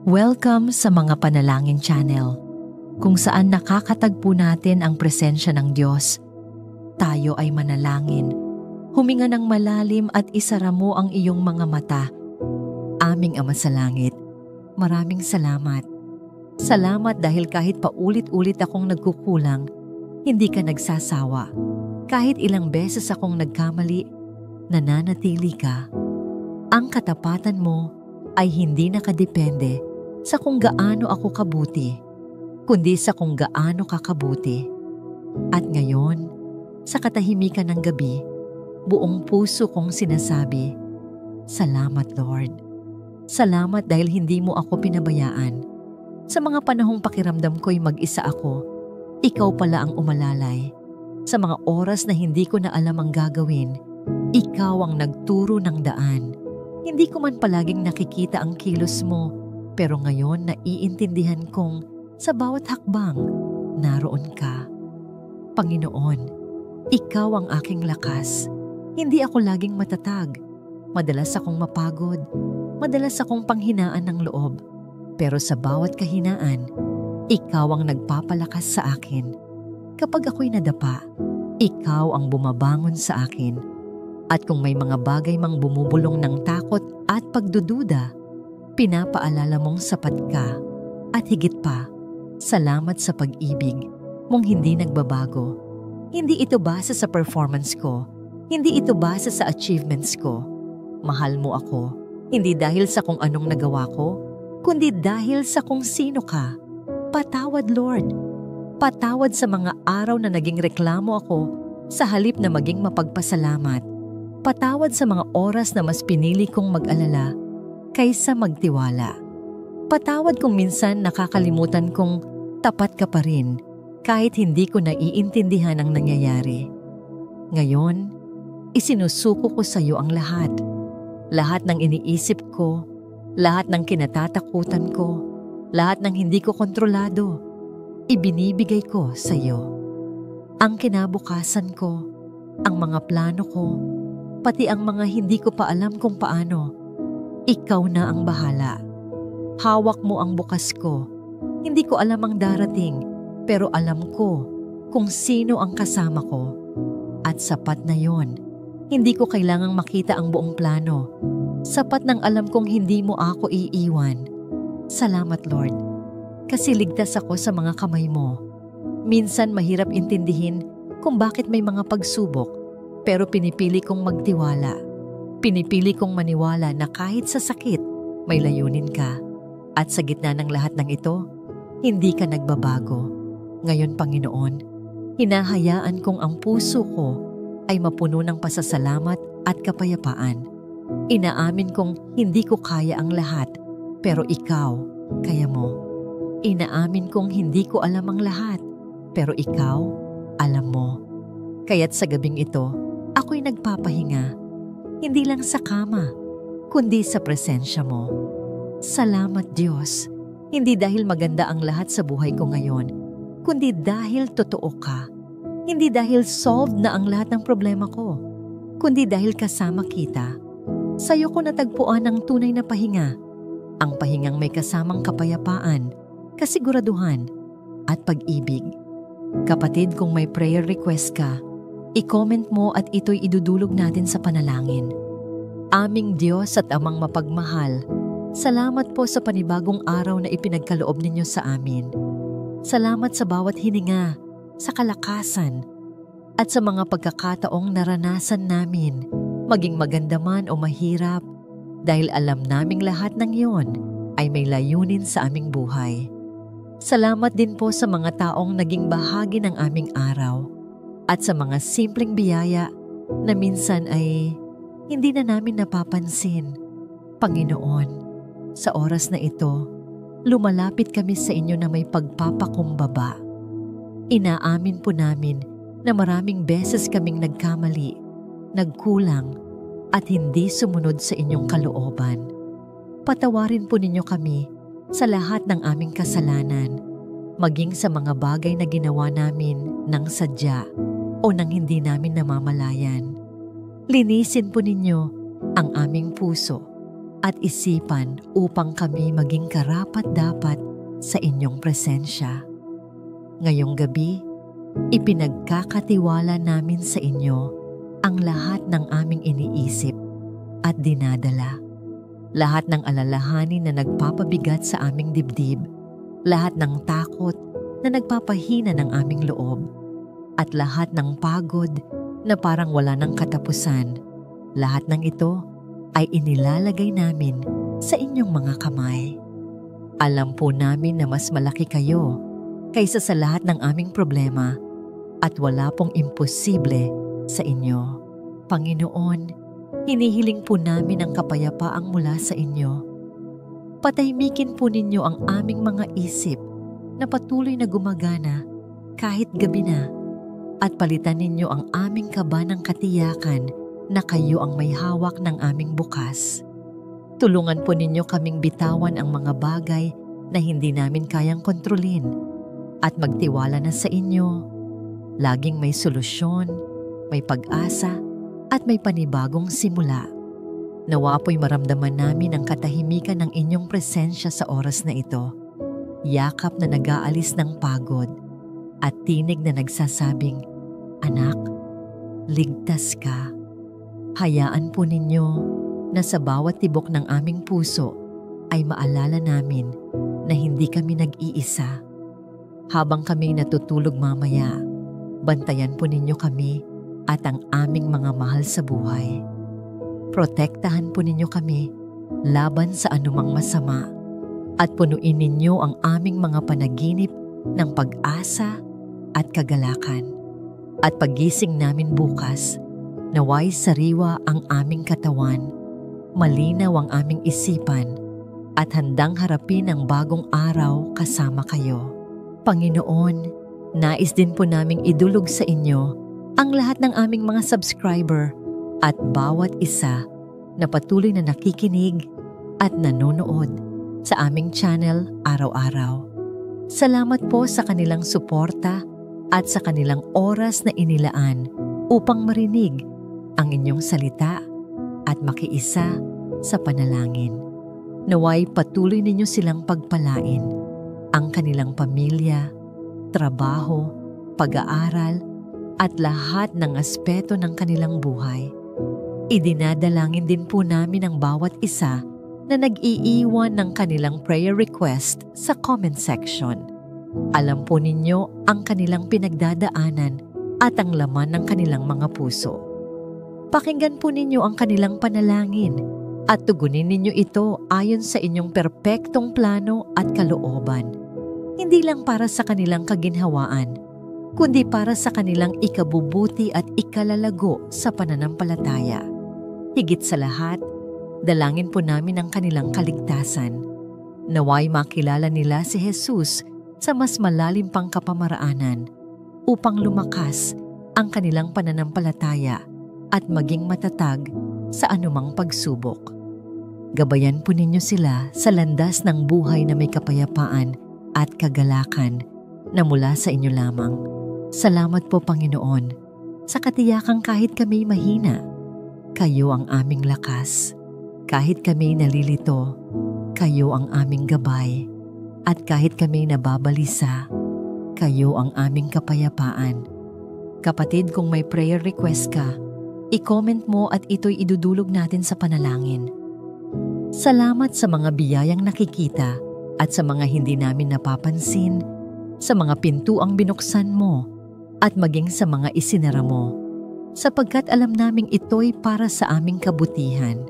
Welcome sa Mga Panalangin Channel, kung saan nakakatagpo natin ang presensya ng Diyos. Tayo ay manalangin, huminga ng malalim at isara mo ang iyong mga mata. Aming Ama sa Langit, maraming salamat. Salamat dahil kahit paulit-ulit akong nagkukulang, hindi ka nagsasawa. Kahit ilang beses akong nagkamali, nananatili ka. Ang katapatan mo ay hindi nakadepende sa kung gaano ako kabuti, kundi sa kung gaano ka kabuti. At ngayon, sa katahimikan ng gabi, buong puso kong sinasabi, salamat Lord. Salamat dahil hindi mo ako pinabayaan. Sa mga panahong pakiramdam ko'y mag-isa ako, ikaw pala ang umalalay. Sa mga oras na hindi ko na alam ang gagawin, ikaw ang nagturo ng daan. Hindi ko man palaging nakikita ang kilos mo, pero ngayon naiintindihan kong sa bawat hakbang, naroon ka. Panginoon, ikaw ang aking lakas. Hindi ako laging matatag. Madalas akong mapagod. Madalas akong panghinaan ng loob. Pero sa bawat kahinaan, ikaw ang nagpapalakas sa akin. Kapag ako'y nadapa, ikaw ang bumabangon sa akin. At kung may mga bagay mang bumubulong ng takot at pagdududa, pinapaalala mong sapat ka. At higit pa, salamat sa pag-ibig mong hindi nagbabago. Hindi ito base sa performance ko. Hindi ito base sa achievements ko. Mahal mo ako, hindi dahil sa kung anong nagawa ko, kundi dahil sa kung sino ka. Patawad, Lord. Patawad sa mga araw na naging reklamo ako sa halip na maging mapagpasalamat. Patawad sa mga oras na mas pinili kong mag-alala kaysa magtiwala. Patawad kung minsan nakakalimutan kong tapat ka pa rin kahit hindi ko naiintindihan ang nangyayari. Ngayon, isinusuko ko sa iyo ang lahat. Lahat ng iniisip ko, lahat ng kinatatakutan ko, lahat ng hindi ko kontrolado, ibinibigay ko sa iyo. Ang kinabukasan ko, ang mga plano ko, pati ang mga hindi ko pa alam kung paano, ikaw na ang bahala. Hawak mo ang bukas ko. Hindi ko alam ang darating, pero alam ko kung sino ang kasama ko. At sapat na yon. Hindi ko kailangang makita ang buong plano. Sapat nang alam kong hindi mo ako iiwan. Salamat Lord, kasi ligtas ako sa mga kamay mo. Minsan mahirap intindihin kung bakit may mga pagsubok, pero pinipili kong magtiwala. Pinipili kong maniwala na kahit sa sakit, may layunin ka. At sa gitna ng lahat ng ito, hindi ka nagbabago. Ngayon, Panginoon, hinahayaan kong ang puso ko ay mapuno ng pasasalamat at kapayapaan. Inaamin kong hindi ko kaya ang lahat, pero ikaw, kaya mo. Inaamin kong hindi ko alam ang lahat, pero ikaw, alam mo. Kaya't sa gabing ito, ako'y nagpapahinga. Hindi lang sa kama, kundi sa presensya mo. Salamat Diyos, hindi dahil maganda ang lahat sa buhay ko ngayon, kundi dahil totoo ka. Hindi dahil solved na ang lahat ng problema ko, kundi dahil kasama kita. Sa'yo ko natagpuan ang tunay na pahinga, ang pahingang may kasamang kapayapaan, kasiguraduhan, at pag-ibig. Kapatid, kung may prayer request ka, i-comment mo at ito'y idudulog natin sa panalangin. Aming Diyos at Amang mapagmahal, salamat po sa panibagong araw na ipinagkaloob ninyo sa amin. Salamat sa bawat hininga, sa kalakasan, at sa mga pagkakataong naranasan namin, maging maganda man o mahirap, dahil alam naming lahat ng iyon ay may layunin sa aming buhay. Salamat din po sa mga taong naging bahagi ng aming araw, at sa mga simpleng biyaya na minsan ay hindi na namin napapansin. Panginoon, sa oras na ito, lumalapit kami sa inyo na may pagpapakumbaba. Inaamin po namin na maraming beses kaming nagkamali, nagkulang, at hindi sumunod sa inyong kalooban. Patawarin po ninyo kami sa lahat ng aming kasalanan, maging sa mga bagay na ginawa namin ng sadya o nang hindi namin namamalayan. Linisin po ninyo ang aming puso at isipan upang kami maging karapat-dapat sa inyong presensya. Ngayong gabi, ipinagkakatiwala namin sa inyo ang lahat ng aming iniisip at dinadala. Lahat ng alalahanin na nagpapabigat sa aming dibdib, lahat ng takot na nagpapahina ng aming loob, at lahat ng pagod na parang wala ng katapusan. Lahat ng ito ay inilalagay namin sa inyong mga kamay. Alam po namin na mas malaki kayo kaysa sa lahat ng aming problema at wala pong imposible sa inyo. Panginoon, hinihiling po namin ang kapayapaang mula sa inyo. Patahimikin po ninyo ang aming mga isip na patuloy na gumagana kahit gabi na, at palitan ninyo ang aming kaba ng katiyakan na kayo ang may hawak ng aming bukas. Tulungan po ninyo kaming bitawan ang mga bagay na hindi namin kayang kontrolin at magtiwala na sa inyo. Laging may solusyon, may pag-asa at may panibagong simula. Nawa po'y maramdaman namin ang katahimikan ng inyong presensya sa oras na ito. Yakap na nag-aalis ng pagod at tinig na nagsasabing, "Anak, ligtas ka." Hayaan po ninyo na sa bawat tibok ng aming puso ay maalala namin na hindi kami nag-iisa. Habang kami natutulog mamaya, bantayan po ninyo kami at ang aming mga mahal sa buhay. Protektahan po ninyo kami laban sa anumang masama at punuin ninyo ang aming mga panaginip ng pag-asa at kagalakan. At paggising namin bukas, naway sariwa ang aming katawan, malinaw ang aming isipan, at handang harapin ang bagong araw kasama kayo. Panginoon, nais din po naming idulog sa inyo ang lahat ng aming mga subscriber at bawat isa na patuloy na nakikinig at nanonood sa aming channel araw-araw. Salamat po sa kanilang suporta at sa kanilang oras na inilaan upang marinig ang inyong salita at makiisa sa panalangin. Naway patuloy ninyo silang pagpalain, ang kanilang pamilya, trabaho, pag-aaral, at lahat ng aspeto ng kanilang buhay. Idinadalangin din po namin ang bawat isa na nag-iiwan ng kanilang prayer request sa comment section. Alam po ninyo ang kanilang pinagdadaanan at ang laman ng kanilang mga puso. Pakinggan po ninyo ang kanilang panalangin at tugunin ninyo ito ayon sa inyong perpektong plano at kalooban. Hindi lang para sa kanilang kaginhawaan, kundi para sa kanilang ikabubuti at ikalalago sa pananampalataya. Higit sa lahat, dalangin po namin ang kanilang kaligtasan. Naway makilala nila si Jesus sa mas malalim pang kapamaraanan upang lumakas ang kanilang pananampalataya at maging matatag sa anumang pagsubok. Gabayan po ninyo sila sa landas ng buhay na may kapayapaan at kagalakan na mula sa inyo lamang. Salamat po, Panginoon, sa katiyakang kahit kami mahina, kayo ang aming lakas. Kahit kami nalilito, kayo ang aming gabay. At kahit kami nababalisa, kayo ang aming kapayapaan. Kapatid, kung may prayer request ka, i-comment mo at ito'y idudulog natin sa panalangin. Salamat sa mga biyayang nakikita at sa mga hindi namin napapansin, sa mga pintuang binuksan mo at maging sa mga isinara mo, sapagkat alam naming ito'y para sa aming kabutihan.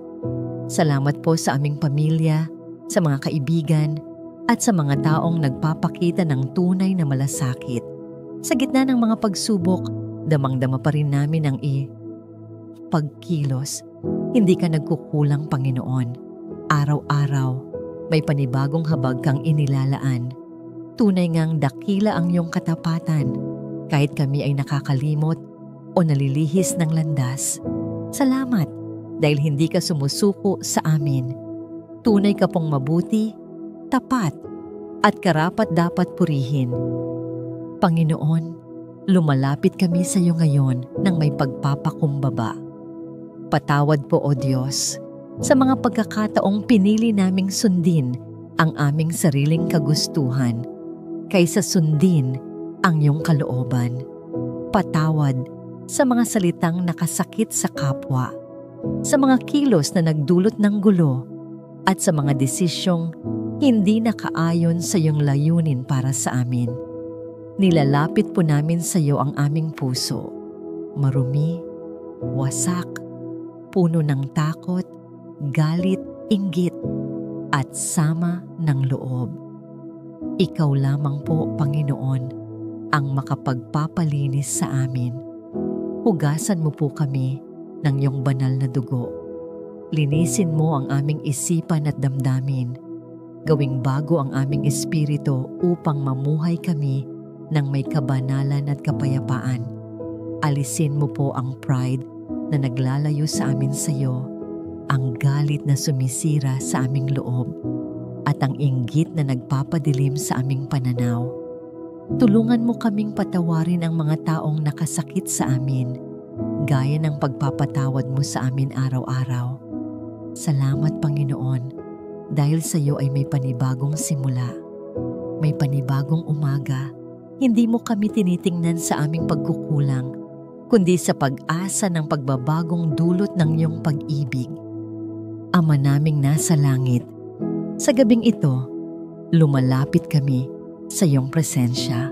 Salamat po sa aming pamilya, sa mga kaibigan, at sa mga taong nagpapakita ng tunay na malasakit. Sa gitna ng mga pagsubok, damang-dama pa rin namin ang pagkilos. Hindi ka nagkukulang, Panginoon. Araw-araw, may panibagong habag kang inilalaan. Tunay ngang dakila ang iyong katapatan, kahit kami ay nakakalimot o nalilihis ng landas. Salamat dahil hindi ka sumusuko sa amin. Tunay ka pong mabuti, tapat, at karapat-dapat purihin. Panginoon, lumalapit kami sa iyo ngayon ng may pagpapakumbaba. Patawad po, O Diyos, Sa mga pagkakataong pinili naming sundin ang aming sariling kagustuhan kaysa sundin ang iyong kalooban. Patawad sa mga salitang nakasakit sa kapwa, sa mga kilos na nagdulot ng gulo, at sa mga desisyong hindi nakaayon sa iyong layunin para sa amin. Nilalapit po namin sa iyo ang aming puso, marumi, wasak, puno ng takot, galit, inggit, at sama ng loob. Ikaw lamang po, Panginoon, ang makapagpapalinis sa amin. Hugasan mo po kami ng iyong banal na dugo. Linisin mo ang aming isipan at damdamin. Gawing bago ang aming espiritu upang mamuhay kami ng may kabanalan at kapayapaan. Alisin mo po ang pride na naglalayo sa amin sa iyo, ang galit na sumisira sa aming loob, at ang inggit na nagpapadilim sa aming pananaw. Tulungan mo kaming patawarin ang mga taong nakasakit sa amin, gaya ng pagpapatawad mo sa amin araw-araw. Salamat, Panginoon, dahil sa iyo ay may panibagong simula. May panibagong umaga. Hindi mo kami tinitingnan sa aming pagkukulang, kundi sa pag-asa ng pagbabagong dulot ng iyong pag-ibig. Ama naming nasa langit, sa gabing ito, lumalapit kami sa iyong presensya.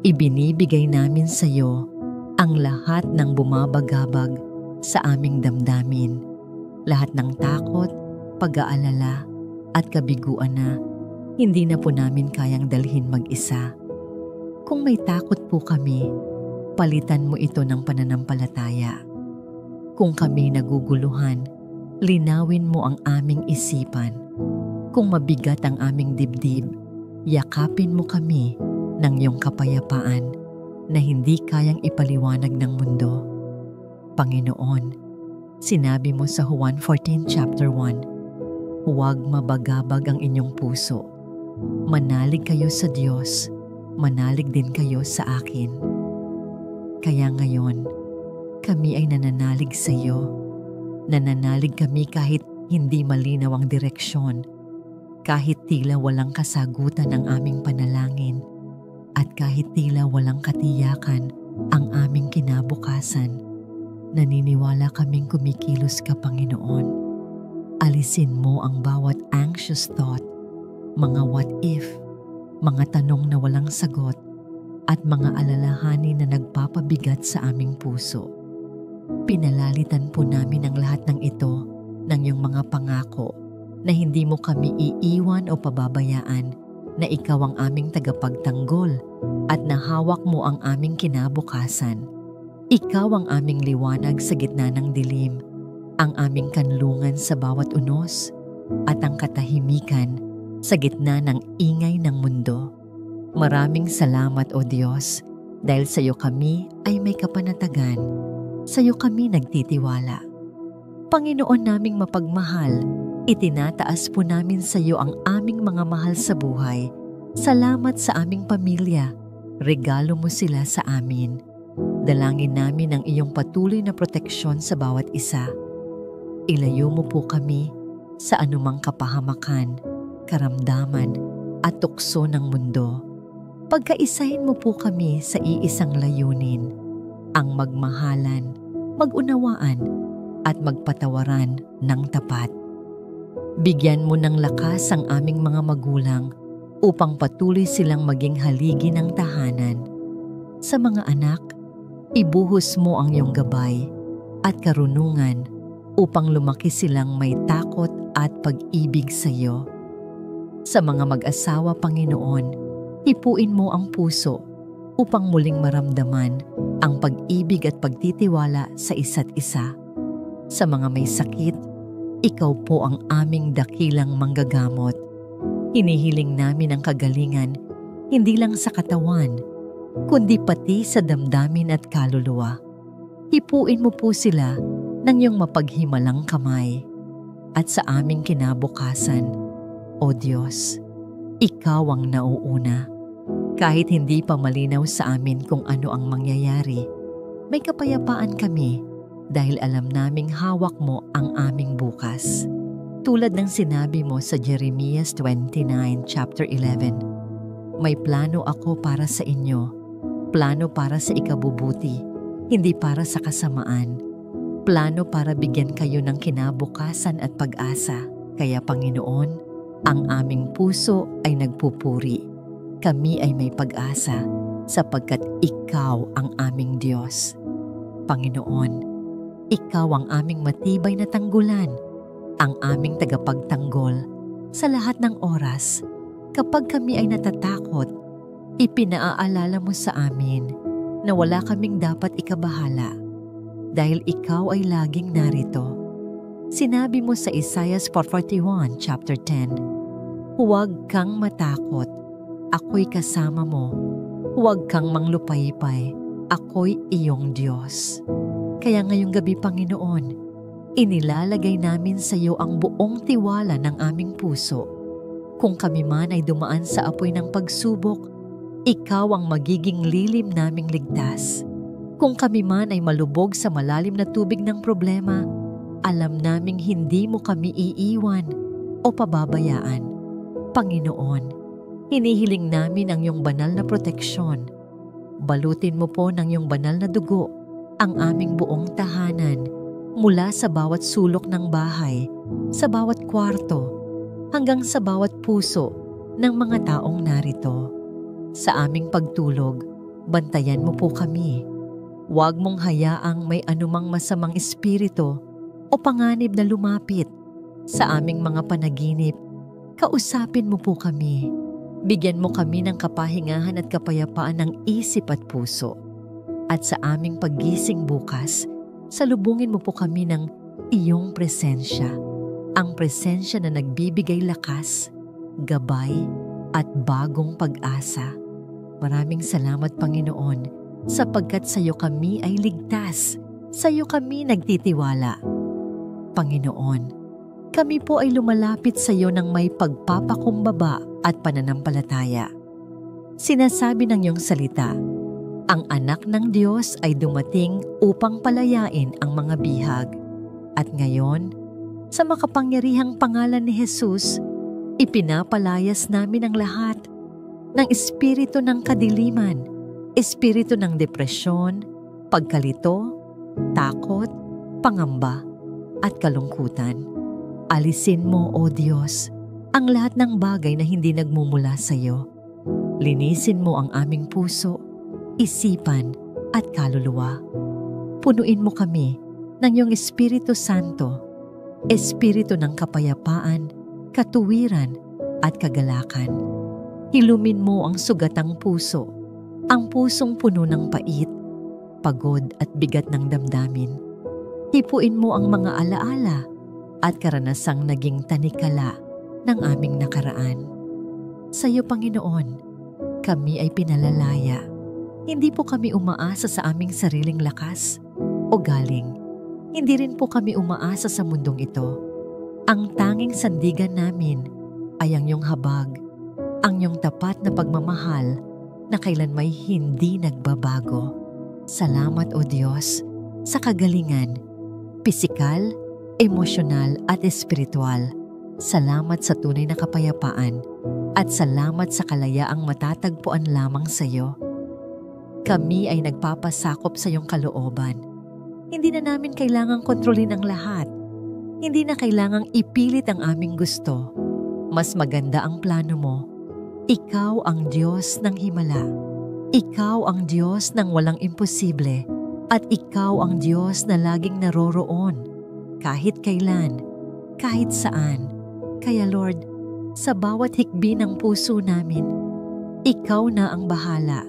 Ibinibigay namin sa iyo ang lahat ng bumabagabag sa aming damdamin, lahat ng takot, pag-aalala at kabiguan na hindi na po namin kayang dalhin mag-isa. Kung may takot po kami, palitan mo ito ng pananampalataya. Kung kami naguguluhan, linawin mo ang aming isipan. Kung mabigat ang aming dibdib, yakapin mo kami ng iyong kapayapaan na hindi kayang ipaliwanag ng mundo. Panginoon, sinabi mo sa Juan 14 chapter 1, huwag mabagabag ang inyong puso. Manalig kayo sa Diyos, manalig din kayo sa akin. Kaya ngayon, kami ay nananalig sa iyo. Nananalig kami kahit hindi malinaw ang direksyon, kahit tila walang kasagutan ang aming panalangin, at kahit tila walang katiyakan ang aming kinabukasan. Naniniwala kaming kumikilos ka, Panginoon. Alisin mo ang bawat anxious thought, mga what if, mga tanong na walang sagot, at mga alalahanin na nagpapabigat sa aming puso. Pinalalitan po namin ang lahat ng ito ng iyong mga pangako na hindi mo kami iiwan o pababayaan, na ikaw ang aming tagapagtanggol at nahawak mo ang aming kinabukasan. Ikaw ang aming liwanag sa gitna ng dilim, ang aming kanlungan sa bawat unos, at ang katahimikan sa gitna ng ingay ng mundo. Maraming salamat, O Diyos, dahil sa iyo kami ay may kapanatagan. Sa iyo kami nagtitiwala. Panginoon naming mapagmahal, itinataas po namin sa iyo ang aming mga mahal sa buhay. Salamat sa aming pamilya. Regalo mo sila sa amin. Dalangin namin ang iyong patuloy na proteksyon sa bawat isa. Ilayo mo po kami sa anumang kapahamakan, karamdaman at tukso ng mundo. Pagkaisahin mo po kami sa iisang layunin, ang magmahalan, magunawaan at magpatawaran ng tapat. Bigyan mo ng lakas ang aming mga magulang upang patuloy silang maging haligi ng tahanan. Sa mga anak, ibuhos mo ang iyong gabay at karunungan upang lumaki silang may takot at pag-ibig sa iyo. Sa mga mag-asawa, Panginoon, hipuin mo ang puso upang muling maramdaman ang pag-ibig at pagtitiwala sa isa't isa. Sa mga may sakit, ikaw po ang aming dakilang manggagamot. Hinihiling namin ang kagalingan hindi lang sa katawan, kundi pati sa damdamin at kaluluwa. Hipuin mo po sila ng iyong mapaghimalang kamay. At sa aming kinabukasan, O Diyos, ikaw ang nauuna. Kahit hindi pa malinaw sa amin kung ano ang mangyayari, may kapayapaan kami dahil alam naming hawak mo ang aming bukas. Tulad ng sinabi mo sa Jeremiah 29 chapter 11, may plano ako para sa inyo, plano para sa ikabubuti, hindi para sa kasamaan. Plano para bigyan kayo ng kinabukasan at pag-asa. Kaya Panginoon, ang aming puso ay nagpupuri. Kami ay may pag-asa sapagkat Ikaw ang aming Diyos. Panginoon, Ikaw ang aming matibay na tanggulan, ang aming tagapagtanggol sa lahat ng oras. Kapag kami ay natatakot, ipinaaalala mo sa amin na wala kaming dapat ikabahala dahil Ikaw ay laging narito. Sinabi mo sa Isaiah 4:41 chapter 10, huwag kang matakot, ako'y kasama mo. Huwag kang manglupaypay, ako'y iyong Diyos. Kaya ngayong gabi, Panginoon, inilalagay namin sa iyo ang buong tiwala ng aming puso. Kung kami man ay dumaan sa apoy ng pagsubok, Ikaw ang magiging lilim naming ligtas. Kung kami man ay malubog sa malalim na tubig ng problema, alam naming hindi mo kami iiwan o pababayaan. Panginoon, hinihiling namin ang iyong banal na proteksyon. Balutin mo po ng iyong banal na dugo ang aming buong tahanan mula sa bawat sulok ng bahay, sa bawat kwarto, hanggang sa bawat puso ng mga taong narito. Sa aming pagtulog, bantayan mo po kami. Huwag mong hayaang may anumang masamang espiritu o panganib na lumapit sa aming mga panaginip. Kausapin mo po kami. Bigyan mo kami ng kapahingahan at kapayapaan ng isip at puso. At sa aming paggising bukas, salubungin mo po kami ng iyong presensya. Ang presensya na nagbibigay lakas, gabay, at bagong pag-asa. Maraming salamat, Panginoon, sapagkat sa iyo kami ay ligtas. Sa iyo kami nagtitiwala. Panginoon, kami po ay lumalapit sa iyo ng may pagpapakumbaba at pananampalataya. Sinasabi ng iyong salita, ang anak ng Diyos ay dumating upang palayain ang mga bihag. At ngayon, sa makapangyarihang pangalan ni Jesus, ipinapalayas namin ang lahat ng espiritu ng kadiliman, espiritu ng depresyon, pagkalito, takot, pangamba, at kalungkutan. Alisin mo, O Diyos, ang lahat ng bagay na hindi nagmumula sa iyo. Linisin mo ang aming puso, isipan, at kaluluwa. Punuin mo kami ng iyong Espiritu Santo, espiritu ng kapayapaan, katuwiran, at kagalakan. Hilumin mo ang sugatang puso, ang pusong puno ng pait, pagod at bigat ng damdamin. Hipuin mo ang mga alaala at karanasang naging tanikala ng aming nakaraan. Sa iyo, Panginoon, kami ay pinalalaya. Hindi po kami umaasa sa aming sariling lakas o galing. Hindi rin po kami umaasa sa mundong ito. Ang tanging sandigan namin ay ang iyong habag, ang iyong tapat na pagmamahal na kailanmay hindi nagbabago. Salamat, O Diyos, sa kagalingan, pisikal, emosyonal at espiritual. Salamat sa tunay na kapayapaan at salamat sa kalayaang matatagpuan lamang sa iyo. Kami ay nagpapasakop sa iyong kalooban. Hindi na namin kailangang kontrolin ang lahat. Hindi na kailangang ipilit ang aming gusto. Mas maganda ang plano mo. Ikaw ang Diyos ng himala. Ikaw ang Diyos ng walang imposible. At ikaw ang Diyos na laging naroroon. Kahit kailan, kahit saan. Kaya Lord, sa bawat hikbi ng puso namin, ikaw na ang bahala.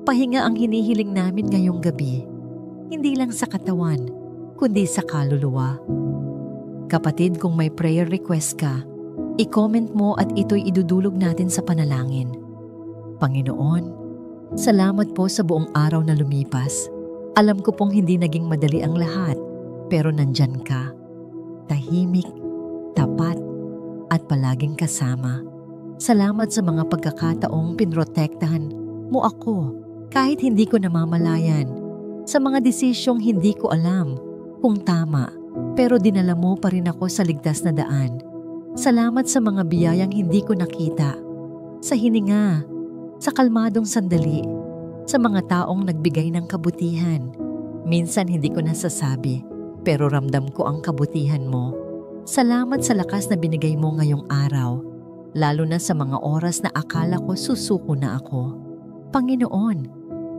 Pahinga ang hinihiling namin ngayong gabi. Hindi lang sa katawan, kundi sa kaluluwa. Kapatid, kung may prayer request ka, i-comment mo at ito'y idudulog natin sa panalangin. Panginoon, salamat po sa buong araw na lumipas. Alam ko pong hindi naging madali ang lahat, pero nandyan ka. Tahimik, tapat, at palaging kasama. Salamat sa mga pagkakataong pinrotektahan mo ako kahit hindi ko namamalayan. Sa mga desisyong hindi ko alam kung tama, pero dinala mo pa rin ako sa ligtas na daan. Salamat sa mga biyayang hindi ko nakita. Sa hininga, sa kalmadong sandali, sa mga taong nagbigay ng kabutihan. Minsan hindi ko nasasabi, pero ramdam ko ang kabutihan mo. Salamat sa lakas na binigay mo ngayong araw, lalo na sa mga oras na akala ko susuko na ako. Panginoon,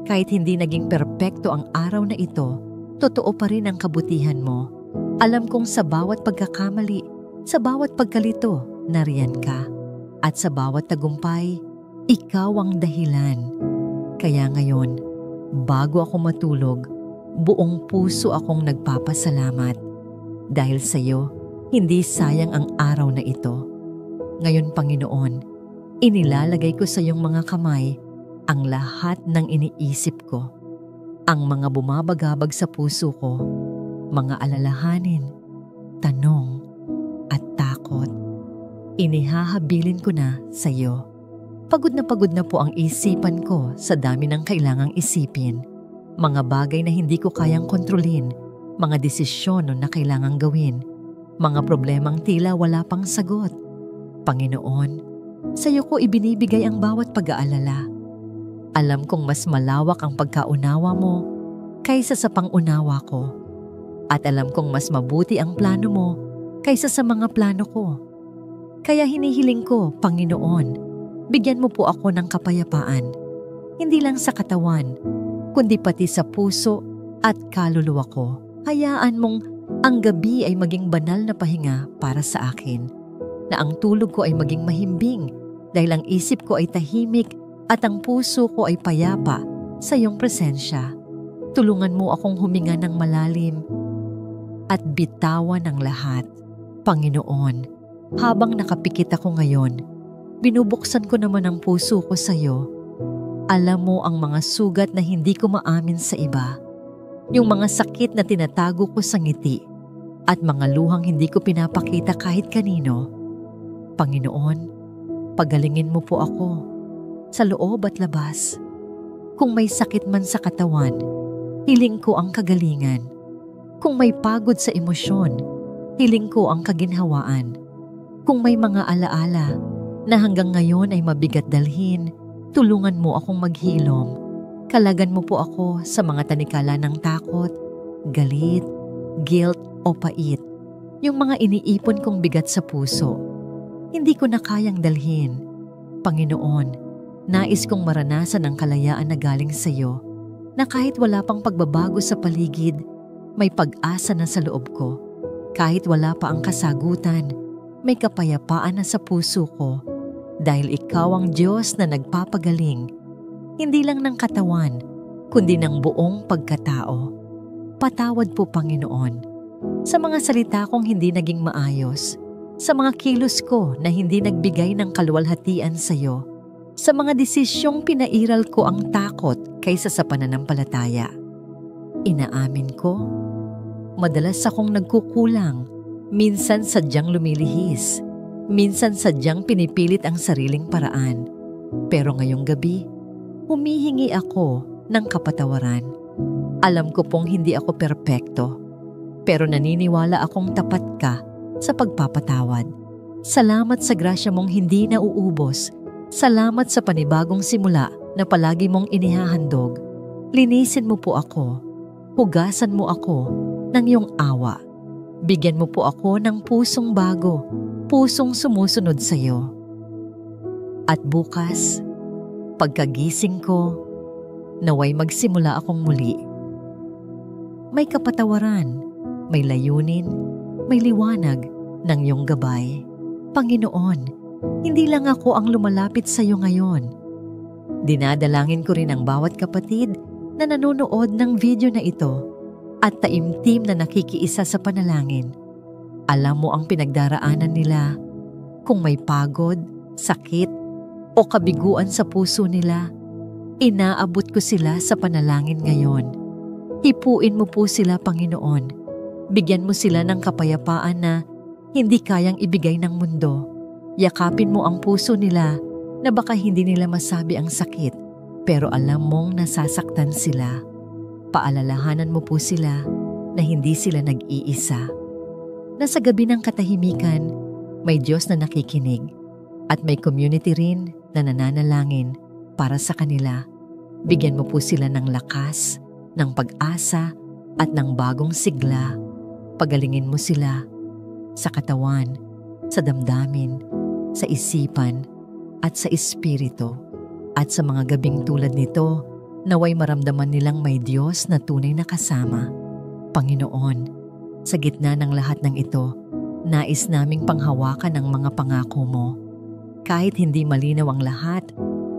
kahit hindi naging perpekto ang araw na ito, totoo pa rin ang kabutihan mo. Alam kong sa bawat pagkakamali, sa bawat pagkalito, nariyan ka. At sa bawat tagumpay, ikaw ang dahilan. Kaya ngayon, bago ako matulog, buong puso akong nagpapasalamat. Dahil sa iyo, hindi sayang ang araw na ito. Ngayon, Panginoon, inilalagay ko sa iyong mga kamay ang lahat ng iniisip ko. Ang mga bumabagabag sa puso ko, mga alalahanin, tanong, at takot. Inihahabilin ko na sa iyo. Pagod na po ang isipan ko sa dami ng kailangang isipin. Mga bagay na hindi ko kayang kontrolin, mga desisyon na kailangang gawin, mga problemang tila wala pang sagot. Panginoon, sa iyo ko ibinibigay ang bawat pag-aalala. Alam kong mas malawak ang pagkaunawa mo kaysa sa pangunawa ko. At alam kong mas mabuti ang plano mo kaysa sa mga plano ko. Kaya hinihiling ko, Panginoon, bigyan mo po ako ng kapayapaan, hindi lang sa katawan, kundi pati sa puso at kaluluwa ko. Hayaan mong ang gabi ay maging banal na pahinga para sa akin, na ang tulog ko ay maging mahimbing dahil ang isip ko ay tahimik at ang puso ko ay payapa sa iyong presensya. Tulungan mo akong huminga ng malalim at bitawan ang lahat. Panginoon, habang nakapikit ako ngayon, binubuksan ko naman ang puso ko sa iyo. Alam mo ang mga sugat na hindi ko maamin sa iba, yung mga sakit na tinatago ko sa ngiti, at mga luhang hindi ko pinapakita kahit kanino. Panginoon, pagalingin mo po ako, sa loob at labas. Kung may sakit man sa katawan, hiling ko ang kagalingan. Kung may pagod sa emosyon, hiling ko ang kaginhawaan. Kung may mga alaala na hanggang ngayon ay mabigat dalhin, tulungan mo akong maghilom. Kalagan mo po ako sa mga tanikala ng takot, galit, guilt o pait. Yung mga iniipon kong bigat sa puso, hindi ko na kayang dalhin. Panginoon, nais kong maranasan ang kalayaan na galing sa iyo, na kahit wala pang pagbabago sa paligid, may pag-asa na sa loob ko. Kahit wala pa ang kasagutan, may kapayapaan na sa puso ko dahil ikaw ang Diyos na nagpapagaling, hindi lang ng katawan, kundi ng buong pagkatao. Patawad po, Panginoon, sa mga salita kong hindi naging maayos, sa mga kilos ko na hindi nagbigay ng kaluwalhatian sa iyo, sa mga desisyong pinairal ko ang takot kaysa sa pananampalataya. Inaamin ko, madalas akong nagkukulang. Minsan sadyang lumilihis, minsan sadyang pinipilit ang sariling paraan. Pero ngayong gabi, humihingi ako ng kapatawaran. Alam ko pong hindi ako perpekto, pero naniniwala akong tapat ka sa pagpapatawad. Salamat sa grasya mong hindi nauubos. Salamat sa panibagong simula na palagi mong inihahandog. Linisin mo po ako, hugasan mo ako ng iyong awa. Bigyan mo po ako ng pusong bago, pusong sumusunod sa iyo. At bukas, pagkagising ko, naway magsimula akong muli. May kapatawaran, may layunin, may liwanag ng iyong gabay. Panginoon, hindi lang ako ang lumalapit sa iyo ngayon. Dinadalangin ko rin ang bawat kapatid na nanonood ng video na ito at taimtim na nakikiisa sa panalangin. Alam mo ang pinagdaraanan nila. Kung may pagod, sakit, o kabiguan sa puso nila, inaabot ko sila sa panalangin ngayon. Hipuin mo po sila, Panginoon. Bigyan mo sila ng kapayapaan na hindi kayang ibigay ng mundo. Yakapin mo ang puso nila na baka hindi nila masabi ang sakit, pero alam mong nasasaktan sila. Paalalahanan mo po sila na hindi sila nag-iisa. Na sa gabi ng katahimikan, may Diyos na nakikinig at may community rin na nananalangin para sa kanila. Bigyan mo po sila ng lakas, ng pag-asa at ng bagong sigla. Pagalingin mo sila sa katawan, sa damdamin, sa isipan at sa espiritu. At sa mga gabing tulad nito, naway maramdaman nilang may Diyos na tunay na kasama. Panginoon, sa gitna ng lahat ng ito, nais naming panghawakan ang mga pangako mo. Kahit hindi malinaw ang lahat,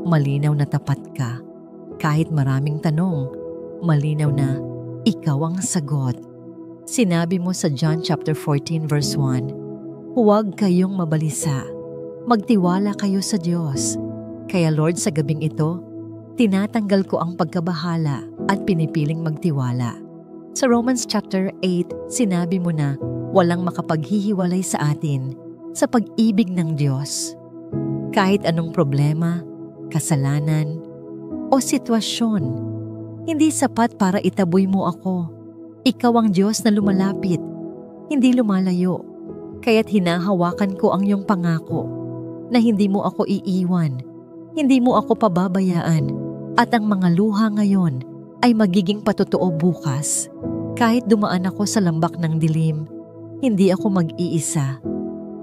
malinaw na tapat ka. Kahit maraming tanong, malinaw na ikaw ang sagot. Sinabi mo sa John chapter 14 verse 1, huwag kayong mabalisa. Magtiwala kayo sa Diyos. Kaya Lord, sa gabing ito, tinatanggal ko ang pagkabahala at pinipiling magtiwala. Sa Romans chapter 8, sinabi mo na walang makapaghihiwalay sa atin sa pag-ibig ng Diyos. Kahit anong problema, kasalanan, o sitwasyon, hindi sapat para itaboy mo ako. Ikaw ang Diyos na lumalapit, hindi lumalayo. Kaya't hinahawakan ko ang iyong pangako na hindi mo ako iiwan. Hindi mo ako pababayaan at ang mga luha ngayon ay magiging patotoo bukas. Kahit dumaan ako sa lambak ng dilim, hindi ako mag-iisa.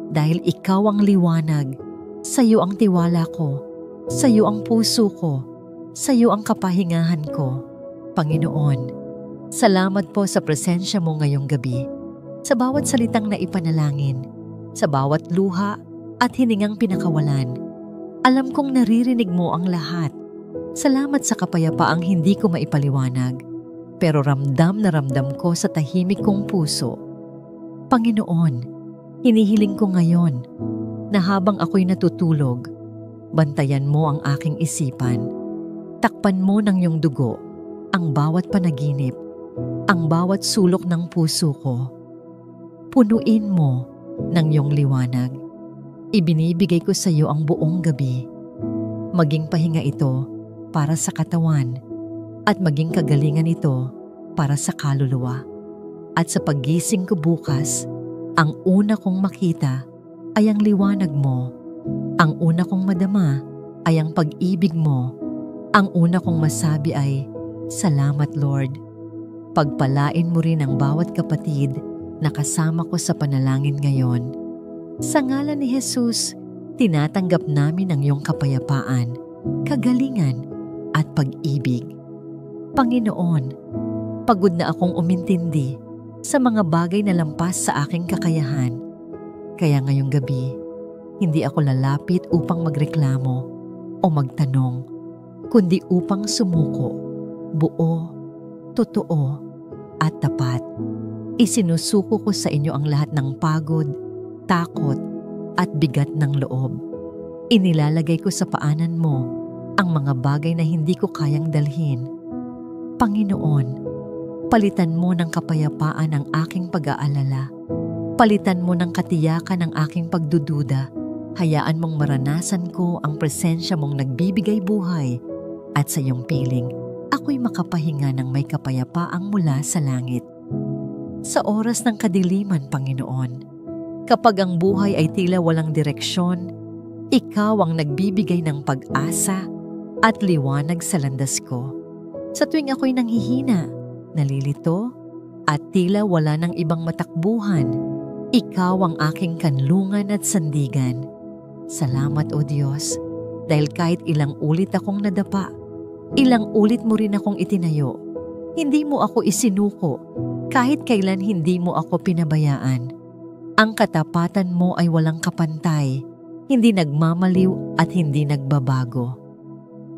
Dahil ikaw ang liwanag, sa iyo ang tiwala ko, sa iyo ang puso ko, sa iyo ang kapahingahan ko. Panginoon, salamat po sa presensya mo ngayong gabi, sa bawat salitang naipanalangin, sa bawat luha at hiningang pinakawalan. Alam kong naririnig mo ang lahat. Salamat sa kapayapaang hindi ko maipaliwanag, pero ramdam na ramdam ko sa tahimik kong puso. Panginoon, hinihiling ko ngayon na habang ako'y natutulog, bantayan mo ang aking isipan. Takpan mo ng iyong dugo ang bawat panaginip, ang bawat sulok ng puso ko. Punuin mo ng iyong liwanag. Ibinibigay ko sa iyo ang buong gabi. Maging pahinga ito para sa katawan at maging kagalingan ito para sa kaluluwa. At sa paggising ko bukas, ang una kong makita ay ang liwanag mo. Ang una kong madama ay ang pag-ibig mo. Ang una kong masabi ay, salamat Lord. Pagpalain mo rin ang bawat kapatid na kasama ko sa panalangin ngayon. Sa ngalan ni Jesus, tinatanggap namin ang iyong kapayapaan, kagalingan at pag-ibig. Panginoon, pagod na akong umintindi sa mga bagay na lampas sa aking kakayahan. Kaya ngayong gabi, hindi ako lalapit upang magreklamo o magtanong, kundi upang sumuko, buo, totoo at tapat. Isinusuko ko sa inyo ang lahat ng pagod, takot at bigat ng loob. Inilalagay ko sa paanan mo ang mga bagay na hindi ko kayang dalhin. Panginoon, palitan mo ng kapayapaan ang aking pag-aalala. Palitan mo ng katiyakan ang aking pagdududa. Hayaan mong maranasan ko ang presensya mong nagbibigay buhay at sa iyong piling, ako'y makapahinga ng may kapayapaang mula sa langit. Sa oras ng kadiliman, Panginoon, kapag ang buhay ay tila walang direksyon, ikaw ang nagbibigay ng pag-asa at liwanag sa landas ko. Sa tuwing ako'y nanghihina, nalilito, at tila wala ng ibang matakbuhan, ikaw ang aking kanlungan at sandigan. Salamat o Diyos, dahil kahit ilang ulit akong nadapa, ilang ulit mo rin akong itinayo. Hindi mo ako isinuko, kahit kailan hindi mo ako pinabayaan. Ang katapatan mo ay walang kapantay, hindi nagmamaliw at hindi nagbabago.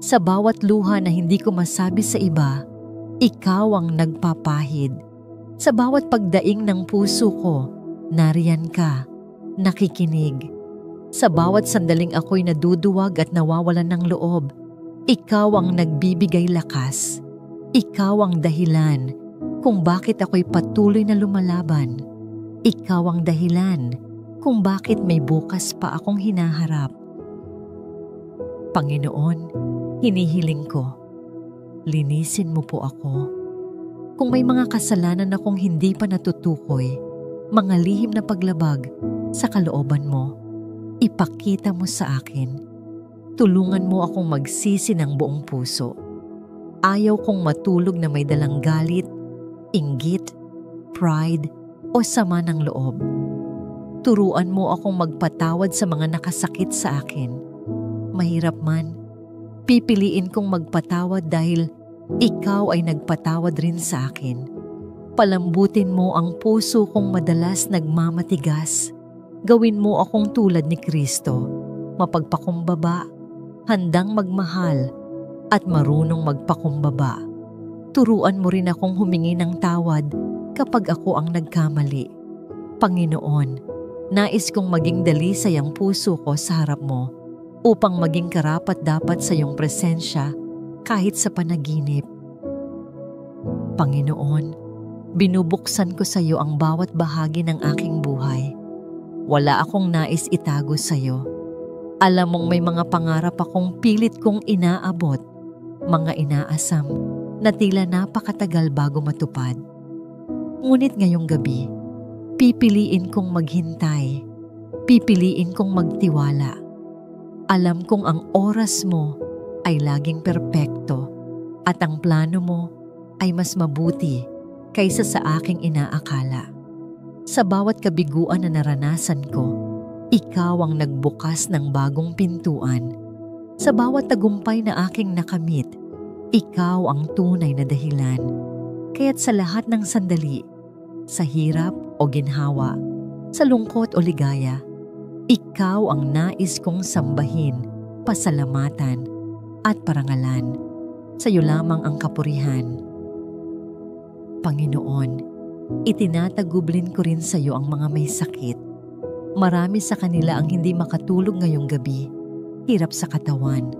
Sa bawat luha na hindi ko masabi sa iba, ikaw ang nagpapahid. Sa bawat pagdaing ng puso ko, nariyan ka, nakikinig. Sa bawat sandaling ako'y naduduwag at nawawalan ng loob, ikaw ang nagbibigay lakas. Ikaw ang dahilan kung bakit ako'y patuloy na lumalaban. Ikaw ang dahilan kung bakit may bukas pa akong hinaharap. Panginoon, hinihiling ko, linisin mo po ako. Kung may mga kasalanan akong hindi pa natutukoy, mga lihim na paglabag sa kalooban mo, ipakita mo sa akin. Tulungan mo akong magsisi ng buong puso. Ayaw kong matulog na may dalang galit, inggit, pride, o sama ng loob. Turuan mo akong magpatawad sa mga nakasakit sa akin. Mahirap man, pipiliin kong magpatawad dahil ikaw ay nagpatawad rin sa akin. Palambutin mo ang puso kong madalas nagmamatigas. Gawin mo akong tulad ni Kristo, mapagpakumbaba, handang magmahal, at marunong magpakumbaba. Turuan mo rin akong humingi ng tawad kapag ako ang nagkamali. Panginoon, nais kong maging dalisay ang puso ko sa harap mo upang maging karapat-dapat sa iyong presensya kahit sa panaginip. Panginoon, binubuksan ko sa iyo ang bawat bahagi ng aking buhay. Wala akong nais itago sa iyo. Alam mong may mga pangarap akong pilit kong inaabot, mga inaasam na tila napakatagal bago matupad. Ngunit ngayong gabi, pipiliin kong maghintay, pipiliin kong magtiwala. Alam kong ang oras mo ay laging perpekto at ang plano mo ay mas mabuti kaysa sa aking inaakala. Sa bawat kabiguan na naranasan ko, ikaw ang nagbukas ng bagong pintuan. Sa bawat tagumpay na aking nakamit, ikaw ang tunay na dahilan. Kaya't sa lahat ng sandali, sa hirap o ginhawa, sa lungkot o ligaya, ikaw ang nais kong sambahin, pasalamatan, at parangalan. Sa iyo lamang ang kapurihan. Panginoon, itinatagublin ko rin sa iyo ang mga may sakit. Marami sa kanila ang hindi makatulog ngayong gabi, hirap sa katawan,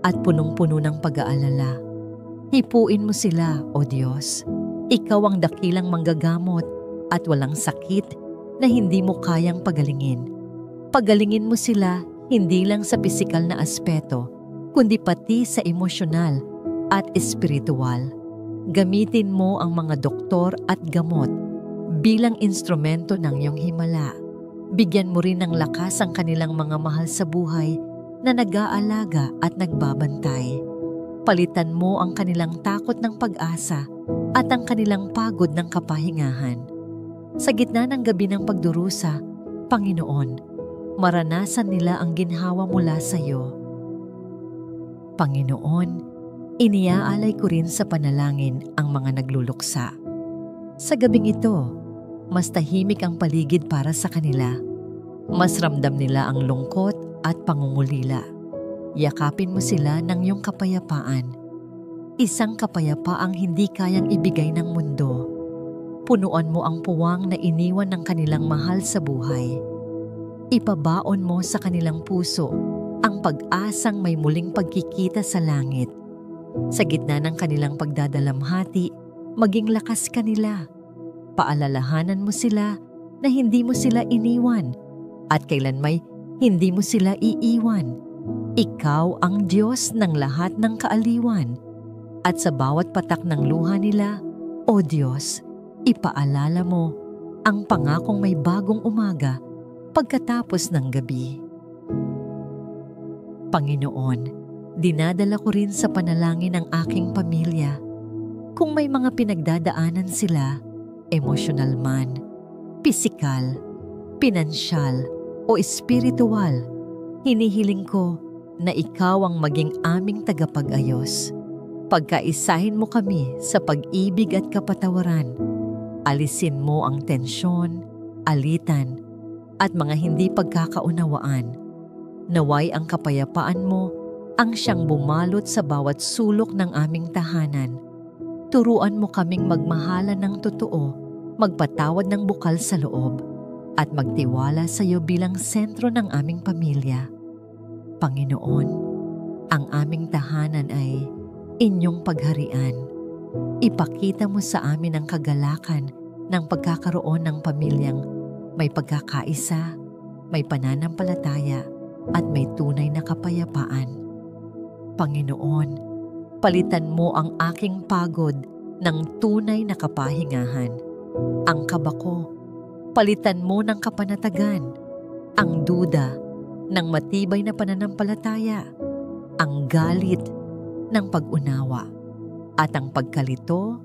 at punong-puno ng pag-aalala. Hipuin mo sila, O Diyos. Ikaw ang dakilang manggagamot at walang sakit na hindi mo kayang pagalingin. Pagalingin mo sila hindi lang sa pisikal na aspeto, kundi pati sa emosyonal at espiritual. Gamitin mo ang mga doktor at gamot bilang instrumento ng iyong himala. Bigyan mo rin ng lakas ang kanilang mga mahal sa buhay na nag-aalaga at nagbabantay. Palitan mo ang kanilang takot ng pag-asa at ang kanilang pagod ng kapahingahan. Sa gitna ng gabi ng pagdurusa, Panginoon, maranasan nila ang ginhawa mula sa iyo. Panginoon, iniaalay ko rin sa panalangin ang mga nagluluksa. Sa gabing ito, mas tahimik ang paligid para sa kanila. Mas ramdam nila ang lungkot at pangungulila. Yakapin mo sila ng iyong kapayapaan. Isang kapayapaang hindi kayang ibigay ng mundo. Punuan mo ang puwang na iniwan ng kanilang mahal sa buhay. Ipabaon mo sa kanilang puso ang pag-asang may muling pagkikita sa langit. Sa gitna ng kanilang pagdadalamhati, maging lakas kanila. Paalalahanan mo sila na hindi mo sila iniwan at kailanmay hindi mo sila iiwan. Ikaw ang Diyos ng lahat ng kaaliwan. At sa bawat patak ng luha nila, O Diyos, ipaalala mo ang pangakong may bagong umaga pagkatapos ng gabi. Panginoon, dinadala ko rin sa panalangin ang aking pamilya. Kung may mga pinagdadaanan sila, emosyonal man, pisikal, pinansyal, o espiritual, hinihiling ko na ikaw ang maging aming tagapag-ayos. Pagkaisahin mo kami sa pag-ibig at kapatawaran. Alisin mo ang tensyon, alitan, at mga hindi pagkakaunawaan. Naway ang kapayapaan mo ang siyang bumalot sa bawat sulok ng aming tahanan. Turuan mo kaming magmahalan ng totoo, magpatawad ng bukal sa loob, at magtiwala sa iyo bilang sentro ng aming pamilya. Panginoon, ang aming tahanan ay inyong pagharian. Ipakita mo sa amin ang kagalakan ng pagkakaroon ng pamilyang may pagkakaisa, may pananampalataya, at may tunay na kapayapaan. Panginoon, palitan mo ang aking pagod ng tunay na kapahingahan. Ang kaba ko, palitan mo ng kapanatagan. Ang duda ng matibay na pananampalataya. Ang galit ng pag-unawa. At ang pagkalito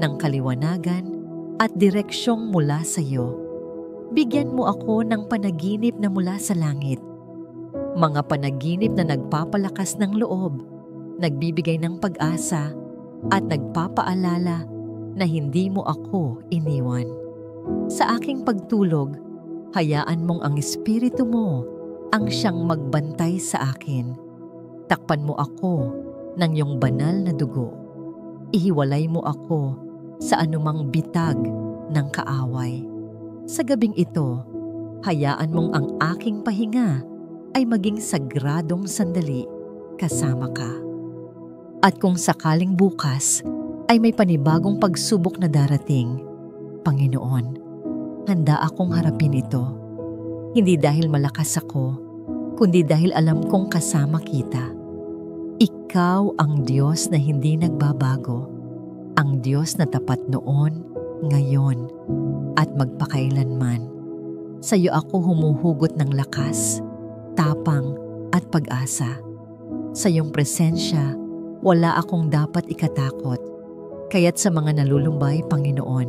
ng kaliwanagan at direksyong mula sa iyo. Bigyan mo ako ng panaginip na mula sa langit. Mga panaginip na nagpapalakas ng loob, nagbibigay ng pag-asa, at nagpapaalala na hindi mo ako iniwan. Sa aking pagtulog, hayaan mong ang Espiritu mo ang siyang magbantay sa akin. Takpan mo ako ng iyong banal na dugo. Ihiwalay mo ako sa anumang bitag ng kaaway. Sa gabing ito, hayaan mong ang aking pahinga ay maging sagradong sandali kasama ka. At kung sakaling bukas ay may panibagong pagsubok na darating, Panginoon, handa akong harapin ito. Hindi dahil malakas ako, kundi dahil alam kong kasama kita. Ikaw ang Diyos na hindi nagbabago, ang Diyos na tapat noon, ngayon, at magpakailanman. Sa iyo ako humuhugot ng lakas, tapang at pag-asa. Sa iyong presensya, wala akong dapat ikatakot. Kaya't sa mga nalulumbay, Panginoon,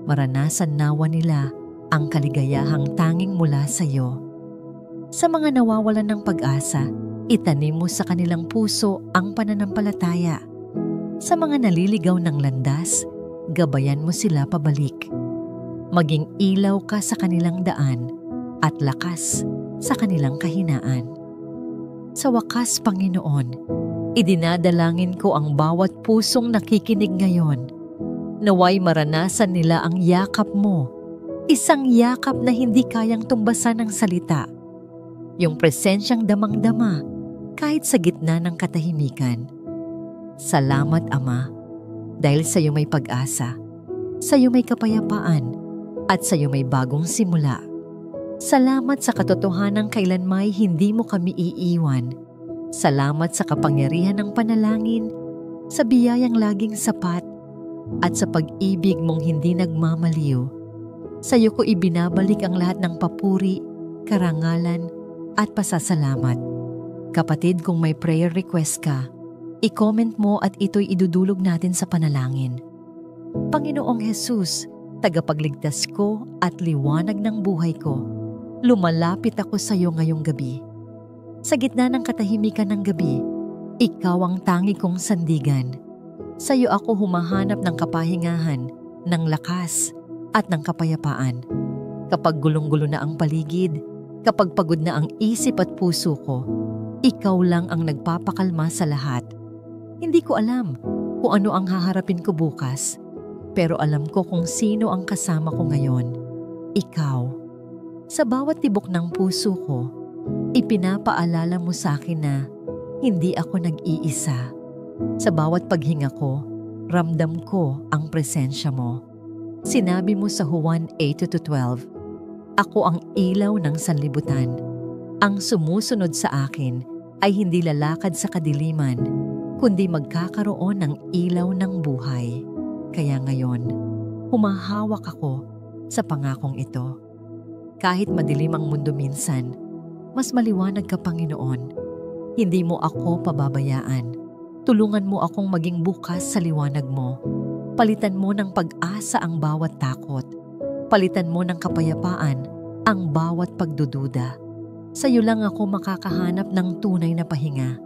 maranasan nawa nila ang kaligayahang tanging mula sa iyo. Sa mga nawawalan ng pag-asa, itanim mo sa kanilang puso ang pananampalataya. Sa mga naliligaw ng landas, gabayan mo sila pabalik. Maging ilaw ka sa kanilang daan at lakas sa kanilang kahinaan. Sa wakas, Panginoon, idinadalangin ko ang bawat pusong nakikinig ngayon. Naway maranasan nila ang yakap mo, isang yakap na hindi kayang tumbasan ng salita. Yung presensyang damang-dama kahit sa gitna ng katahimikan. Salamat, Ama, dahil sa iyo may pag-asa, sa iyo may kapayapaan, at sa iyo may bagong simula. Salamat sa katotohanang kailanmay hindi mo kami iiwan. Salamat sa kapangyarihan ng panalangin, sa biyayang laging sapat, at sa pag-ibig mong hindi nagmamaliw. Sa iyo ko ibinabalik ang lahat ng papuri, karangalan, at pasasalamat. Kapatid, kung may prayer request ka, i-comment mo at ito'y idudulog natin sa panalangin. Panginoong Jesus, tagapagligtas ko at liwanag ng buhay ko, lumalapit ako sa iyo ngayong gabi. Sa gitna ng katahimikan ng gabi, ikaw ang tangi kong sandigan. Sa iyo ako humahanap ng kapahingahan, ng lakas, at ng kapayapaan. Kapag gulong-gulo na ang paligid, kapag pagod na ang isip at puso ko, ikaw lang ang nagpapakalma sa lahat. Hindi ko alam kung ano ang haharapin ko bukas, pero alam ko kung sino ang kasama ko ngayon. Ikaw. Sa bawat tibok ng puso ko, ipinapaalala mo sa akin na hindi ako nag-iisa. Sa bawat paghinga ko, ramdam ko ang presensya mo. Sinabi mo sa Juan 8:12, ako ang ilaw ng sanlibutan. Ang sumusunod sa akin ay hindi lalakad sa kadiliman, kundi magkakaroon ng ilaw ng buhay. Kaya ngayon, humahawak ako sa pangakong ito. Kahit madilim ang mundo minsan, mas maliwanag ka, Panginoon. Hindi mo ako pababayaan. Tulungan mo akong maging bukas sa liwanag mo. Palitan mo ng pag-asa ang bawat takot. Palitan mo ng kapayapaan ang bawat pagdududa. Sa iyo lang ako makakahanap ng tunay na pahinga.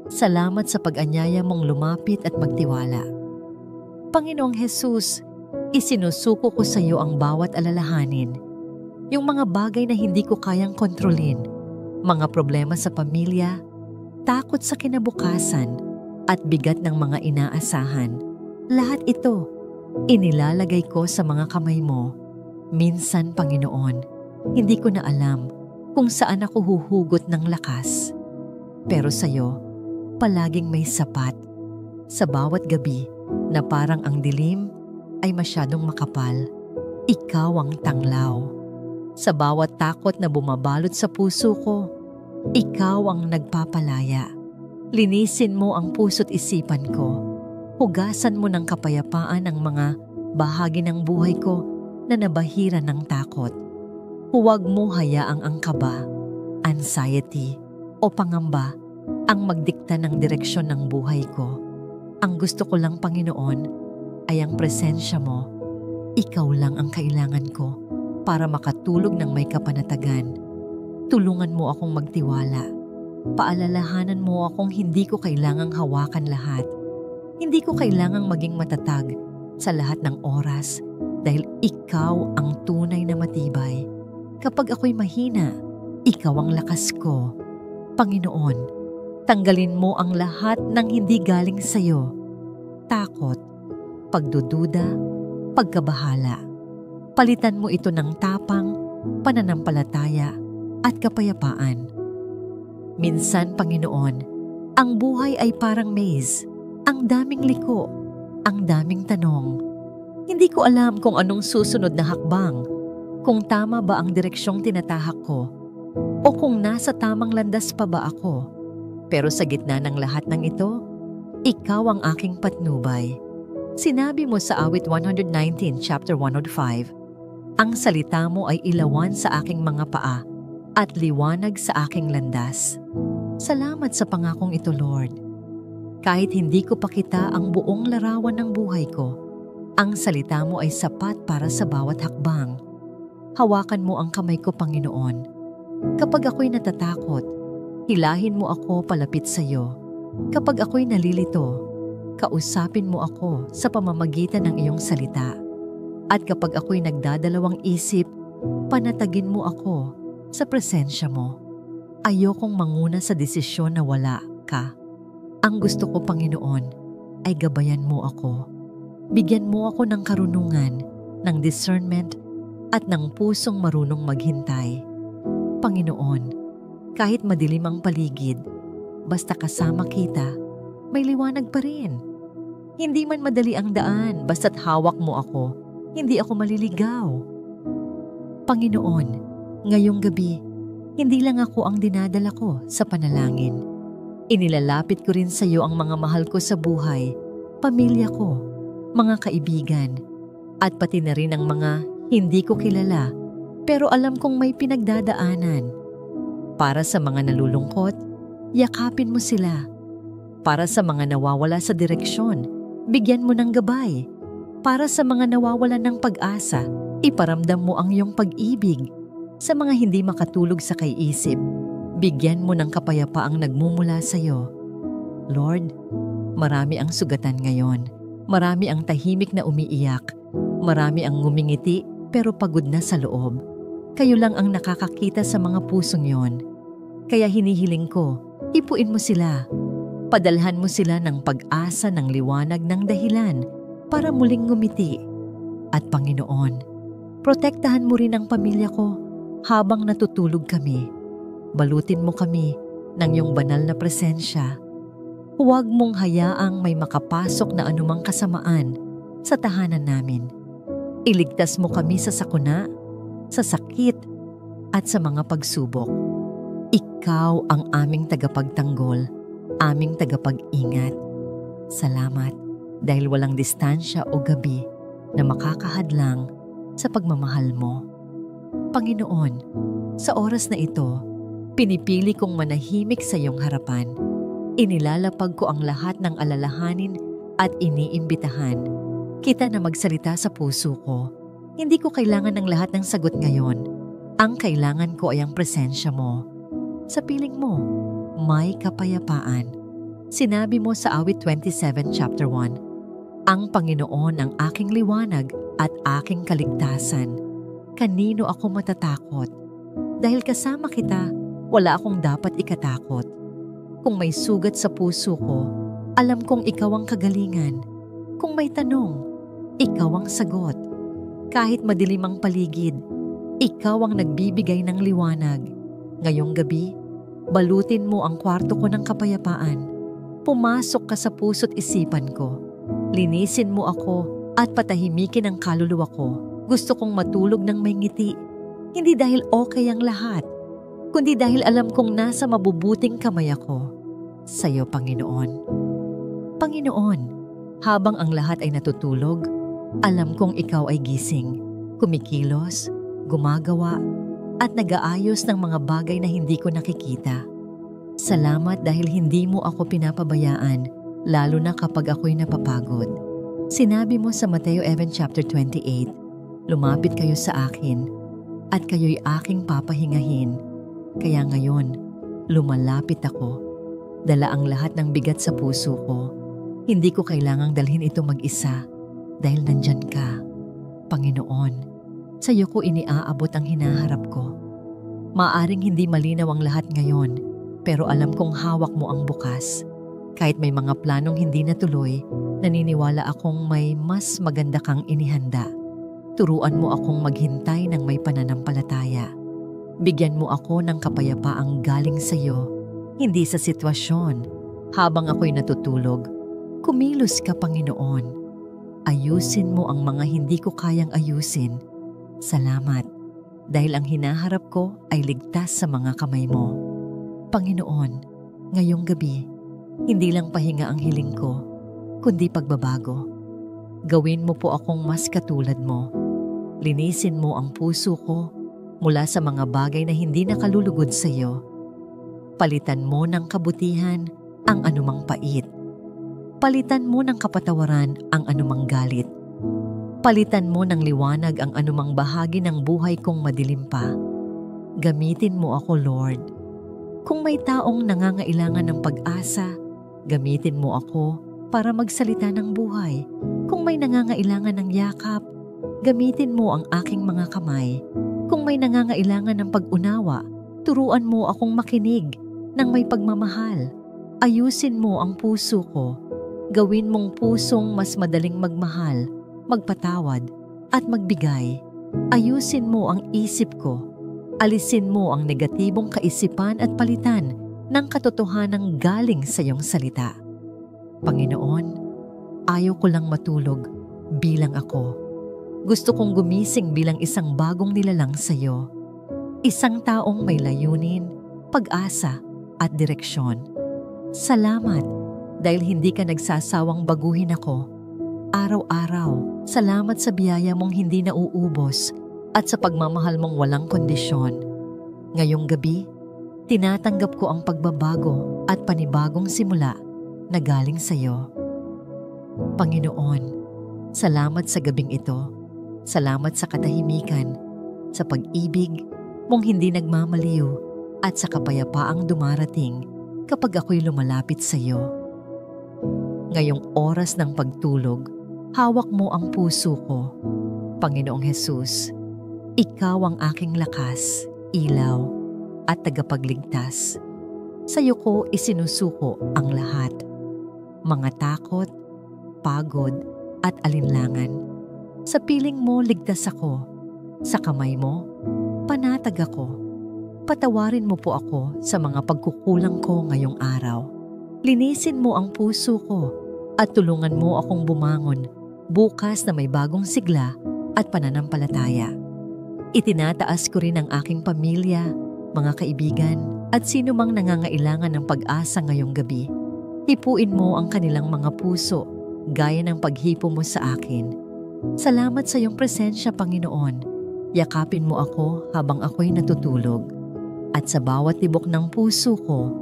Salamat sa pag-anyaya mong lumapit at magtiwala. Panginoong Jesus, isinusuko ko sa iyo ang bawat alalahanin. Yung mga bagay na hindi ko kayang kontrolin, mga problema sa pamilya, takot sa kinabukasan, at bigat ng mga inaasahan. Lahat ito, inilalagay ko sa mga kamay mo. Minsan, Panginoon, hindi ko na alam kung saan ako huhugot ng lakas. Pero sa iyo, palaging may sapat. Sa bawat gabi na parang ang dilim ay masyadong makapal, ikaw ang tanglaw. Sa bawat takot na bumabalot sa puso ko, ikaw ang nagpapalaya. Linisin mo ang puso't isipan ko. Hugasan mo ng kapayapaan ang mga bahagi ng buhay ko na nabahira ng takot. Huwag mo hayaang ang kaba, anxiety o pangamba ang magdikta ng direksyon ng buhay ko. Ang gusto ko lang, Panginoon, ay ang presensya mo. Ikaw lang ang kailangan ko para makatulog ng may kapanatagan. Tulungan mo akong magtiwala. Paalalahanan mo akong hindi ko kailangang hawakan lahat. Hindi ko kailangang maging matatag sa lahat ng oras dahil ikaw ang tunay na matibay. Kapag ako'y mahina, ikaw ang lakas ko. Panginoon, tanggalin mo ang lahat ng hindi galing sa iyo. Takot, pagdududa, pagkabahala. Palitan mo ito ng tapang, pananampalataya at kapayapaan. Minsan, Panginoon, ang buhay ay parang maze. Ang daming liko, ang daming tanong. Hindi ko alam kung anong susunod na hakbang, kung tama ba ang direksyong tinatahak ko, o kung nasa tamang landas pa ba ako. Pero sa gitna ng lahat ng ito, ikaw ang aking patnubay. Sinabi mo sa awit 119, chapter 105, ang salita mo ay ilawan sa aking mga paa at liwanag sa aking landas. Salamat sa pangakong ito, Lord. Kahit hindi ko pa kita ang buong larawan ng buhay ko, ang salita mo ay sapat para sa bawat hakbang. Hawakan mo ang kamay ko, Panginoon. Kapag ako'y natatakot, hilahin mo ako palapit sa iyo. Kapag ako'y nalilito, kausapin mo ako sa pamamagitan ng iyong salita. At kapag ako'y nagdadalawang isip, panatagin mo ako sa presensya mo. Ayokong manguna sa desisyon na wala ka. Ang gusto ko, Panginoon, ay gabayan mo ako. Bigyan mo ako ng karunungan, ng discernment, at ng pusong marunong maghintay. Panginoon, kahit madilim ang paligid, basta kasama kita, may liwanag pa rin. Hindi man madali ang daan, basta't hawak mo ako, hindi ako maliligaw. Panginoon, ngayong gabi, hindi lang ako ang dinadala ko sa panalangin. Inilalapit ko rin sa iyo ang mga mahal ko sa buhay, pamilya ko, mga kaibigan, at pati na rin ang mga hindi ko kilala pero alam kong may pinagdadaanan. Para sa mga nalulungkot, yakapin mo sila. Para sa mga nawawala sa direksyon, bigyan mo ng gabay. Para sa mga nawawala ng pag-asa, iparamdam mo ang iyong pag-ibig. Sa mga hindi makatulog sa kaiisip, bigyan mo ng kapayapaang nagmumula sa iyo. Lord, marami ang sugatan ngayon. Marami ang tahimik na umiiyak. Marami ang ngumingiti pero pagod na sa loob. Kayo lang ang nakakakita sa mga pusong yon. Kaya hinihiling ko, ipuin mo sila. Padalhan mo sila ng pag-asa ng liwanag ng dahilan para muling ngumiti. At Panginoon, protektahan mo rin ang pamilya ko habang natutulog kami. Balutin mo kami ng iyong banal na presensya. Huwag mong hayaang may makapasok na anumang kasamaan sa tahanan namin. Iligtas mo kami sa sakuna, sa sakit, at sa mga pagsubok. Ikaw ang aming tagapagtanggol, aming tagapag-ingat. Salamat dahil walang distansya o gabi na makakahadlang sa pagmamahal mo. Panginoon, sa oras na ito, pinipili kong manahimik sa iyong harapan. Inilalapag ko ang lahat ng alalahanin at iniimbitahan kita na magsalita sa puso ko. Hindi ko kailangan ng lahat ng sagot ngayon. Ang kailangan ko ay ang presensya mo. Sa piling mo, may kapayapaan. Sinabi mo sa awit 27 chapter 1, ang Panginoon ang aking liwanag at aking kaligtasan. Kanino ako matatakot? Dahil kasama kita, wala akong dapat ikatakot. Kung may sugat sa puso ko, alam kong ikaw ang kagalingan. Kung may tanong, ikaw ang sagot. Kahit madilim ang paligid, ikaw ang nagbibigay ng liwanag. Ngayong gabi, balutin mo ang kwarto ko ng kapayapaan. Pumasok ka sa puso't isipan ko. Linisin mo ako at patahimikin ang kaluluwa ko. Gusto kong matulog ng may ngiti. Hindi dahil okay ang lahat, kundi dahil alam kong nasa mabubuting kamay ako. Sa iyo, Panginoon. Panginoon, Habang ang lahat ay natutulog, alam kong ikaw ay gising, kumikilos, gumagawa, at nag-aayos ng mga bagay na hindi ko nakikita. Salamat dahil hindi mo ako pinapabayaan, lalo na kapag ako'y napapagod. Sinabi mo sa Mateo 11:28, lumapit kayo sa akin, at kayo'y aking papahingahin. Kaya ngayon, lumalapit ako. Dala ang lahat ng bigat sa puso ko. Hindi ko kailangang dalhin ito mag-isa dahil nandyan ka. Panginoon, sa iyo ko iniaabot ang hinaharap ko. Maaring hindi malinaw ang lahat ngayon, pero alam kong hawak mo ang bukas. Kahit may mga planong hindi natuloy, naniniwala akong may mas maganda kang inihanda. Turuan mo akong maghintay ng may pananampalataya. Bigyan mo ako ng kapayapaang galing sa iyo, hindi sa sitwasyon. Habang ako'y natutulog, kumilos ka, Panginoon. Ayusin mo ang mga hindi ko kayang ayusin. Salamat, dahil ang hinaharap ko ay ligtas sa mga kamay mo. Panginoon, ngayong gabi, hindi lang pahinga ang hiling ko, kundi pagbabago. Gawin mo po akong mas katulad mo. Linisin mo ang puso ko mula sa mga bagay na hindi nakalulugod sa iyo. Palitan mo ng kabutihan ang anumang pait. Palitan mo ng kapatawaran ang anumang galit. Palitan mo ng liwanag ang anumang bahagi ng buhay kong madilim pa. Gamitin mo ako, Lord. Kung may taong nangangailangan ng pag-asa, gamitin mo ako para magsalita ng buhay. Kung may nangangailangan ng yakap, gamitin mo ang aking mga kamay. Kung may nangangailangan ng pag-unawa, turuan mo akong makinig ng may pagmamahal. Ayusin mo ang puso ko. Gawin mong pusong mas madaling magmahal, magpatawad, at magbigay. Ayusin mo ang isip ko. Alisin mo ang negatibong kaisipan at palitan ng katotohanang galing sa iyong salita. Panginoon, ayaw ko lang matulog bilang ako. Gusto kong gumising bilang isang bagong nilalang sa iyo. Isang taong may layunin, pag-asa, at direksyon. Salamat dahil hindi ka nagsasawang baguhin ako. Araw-araw, salamat sa biyaya mong hindi nauubos at sa pagmamahal mong walang kondisyon. Ngayong gabi, tinatanggap ko ang pagbabago at panibagong simula na galing sa iyo. Panginoon, salamat sa gabing ito. Salamat sa katahimikan, sa pag-ibig mong hindi nagmamaliw at sa kapayapaang dumarating kapag ako'y lumalapit sa iyo. Ngayong oras ng pagtulog, hawak mo ang puso ko. Panginoong Hesus, ikaw ang aking lakas, ilaw, at tagapagligtas. Sa iyo ko isinusuko ang lahat. Mga takot, pagod, at alinlangan. Sa piling mo ligtas ako. Sa kamay mo, panatag ako. Patawarin mo po ako sa mga pagkukulang ko ngayong araw. Linisin mo ang puso ko at tulungan mo akong bumangon bukas na may bagong sigla at pananampalataya. Itinataas ko rin ang aking pamilya, mga kaibigan at sino mang nangangailangan ng pag-asa ngayong gabi. Hipuin mo ang kanilang mga puso gaya ng paghipo mo sa akin. Salamat sa iyong presensya, Panginoon. Yakapin mo ako habang ako'y natutulog. At sa bawat tibok ng puso ko,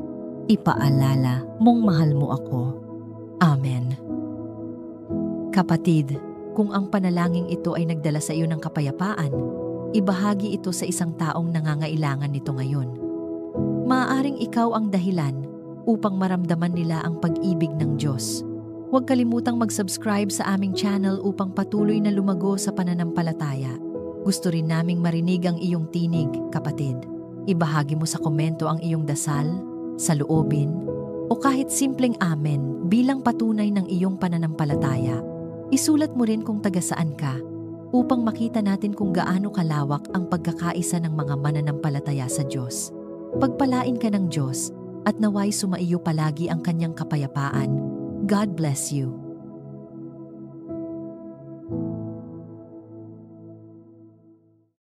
ipaalala mong mahal mo ako. Amen. Kapatid, kung ang panalangin ito ay nagdala sa iyo ng kapayapaan, ibahagi ito sa isang taong nangangailangan nito ngayon. Maaaring ikaw ang dahilan upang maramdaman nila ang pag-ibig ng Diyos. Huwag kalimutang mag-subscribe sa aming channel upang patuloy na lumago sa pananampalataya. Gusto rin naming marinig ang iyong tinig, kapatid. Ibahagi mo sa komento ang iyong dasal, saloobin, o kahit simpleng amen bilang patunay ng iyong pananampalataya. Isulat mo rin kung taga saan ka upang makita natin kung gaano kalawak ang pagkakaisa ng mga mananampalataya sa Diyos. Pagpalain ka ng Diyos at naway sumaiyo palagi ang kanyang kapayapaan. God bless you.